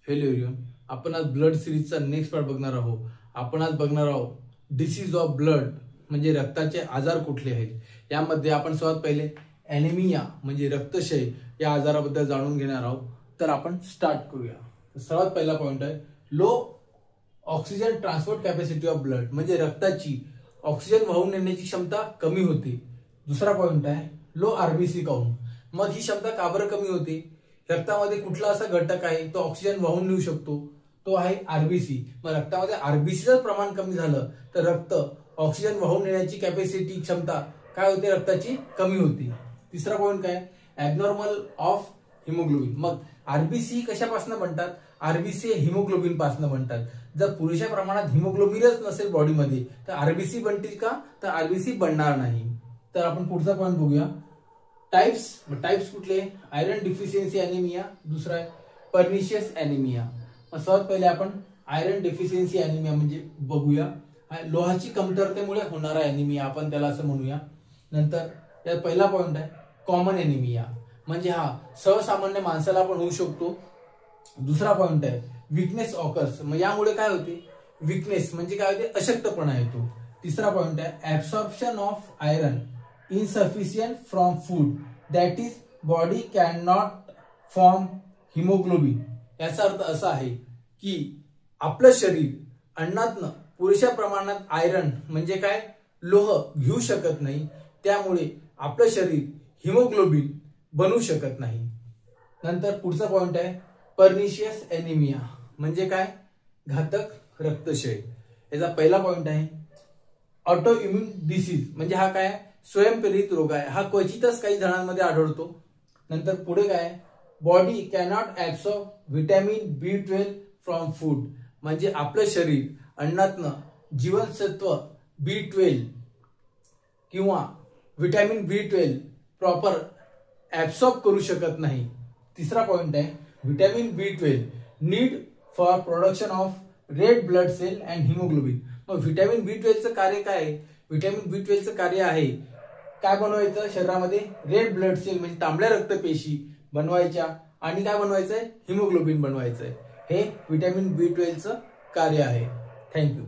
Hello everyone, आपण आज blood सिरीजचा next part बघणार आहोत. आपण आज बघणार आहोत डिसीज ऑफ ब्लड म्हणजे रक्ताचे आजार कुठले आहेत. यामध्ये आपण सर्वात पहिले ॲनिमिया म्हणजे रक्तक्षय या आजाराबद्दल जाणून घेणार आहोत. तर आपण स्टार्ट करूया. सर्वात पहिला पॉइंट आहे low oxygen transport capacity of blood म्हणजे रक्ताची ऑक्सिजन वाहून नेण्याची क्षमता कमी होते. दुसरा पॉइंट आहे लो आरबीसी काउंट. मग ही क्षमता का बरं कमी होते? रक्तामध्ये कुठला असा घटक आहे तो ऑक्सिजन वाहून नेऊ शकतो, तो आहे आरबीसी. मग रक्तामध्ये आरबीसीचं प्रमाण कमी झालं तर रक्त ऑक्सिजन वाहून नेण्याची कॅपॅसिटी क्षमता काय होते, रक्ताची कमी होते. तिसरा पॉइंट काय, ऍबनॉर्मल ऑफ हिमोग्लोबिन. मग आरबीसी कशापासून बनतात? आरबीसी हिमोग्लोबिन पासून बनतात. जर पुरेशा प्रमाणात हिमोग्लोबिनच नसेल बॉडीमध्ये तर आरबीसी बनतील का? तर आरबीसी बनणार नाही. तर आपण पुढचा पॉइंट बघूया. टाइप्स कुठले? आयरन डिफिशियन्सी ॲनिमिया, दुसरा आहे पर्निशियस ॲनिमिया. सर्वात पहिले आपण आयरन डिफिशियन्सी ॲनिमिया म्हणजे बघूया. लोहाची कमतरतेमुळे होणारा ॲनिमिया आपण त्याला असं म्हणूया. नंतर यात पहिला पॉइंट आहे कॉमन ॲनिमिया म्हणजे हा सर्वसामान्य माणसाला पण होऊ शकतो. दुसरा पॉइंट आहे विकनेस ऑकर्स. मग यामुळे काय होते? विकनेस म्हणजे काय होते? अशक्तपणा येतो. तिसरा पॉइंट आहे absorption of iron insufficient from food, that is body cannot form hemoglobin. याचा अर्थ असा आहे की आपलं शरीर अन्नातनं पुरेशा प्रमाणात आयरन म्हणजे काय, लोह घेऊ शकत नाही. त्यामुळे आपलं शरीर हिमोग्लोबिन बनवू शकत नाही. नंतर पुढचा पॉइंट आहे पर्निशियस ॲनिमिया म्हणजे काय, घातक रक्तक्षय. याचा पहिला पॉइंट आहे ऑटो इम्युन डिसीज म्हणजे हा काय, स्वयंप्रेरित रोग आहे. हा क्वचितच काही जणांमध्ये आढळतो. नंतर पुढे काय, body cannot absorb vitamin B12 from food म्हणजे आपलं शरीर अन्नातनं जीवनसत्व B12 किंवा व्हिटॅमिन B12 प्रॉपर ऍब्सॉर्ब करू शकत नाही. तिसरा पॉइंट आहे vitamin B12 need for production of red blood cell and haemoglobin. मग व्हिटॅमिन B12 चं कार्य काय आहे? व्हिटॅमिन B12 चं कार्य आहे काय बनवायचं, शरीरामध्ये रेड ब्लड सेल म्हणजे तांबड्या रक्तपेशी बनवायच्या आणि काय बनवायचंय, हिमोग्लोबिन बनवायचंय. हे व्हिटॅमिन B12 चं कार्य आहे. थँक्यू.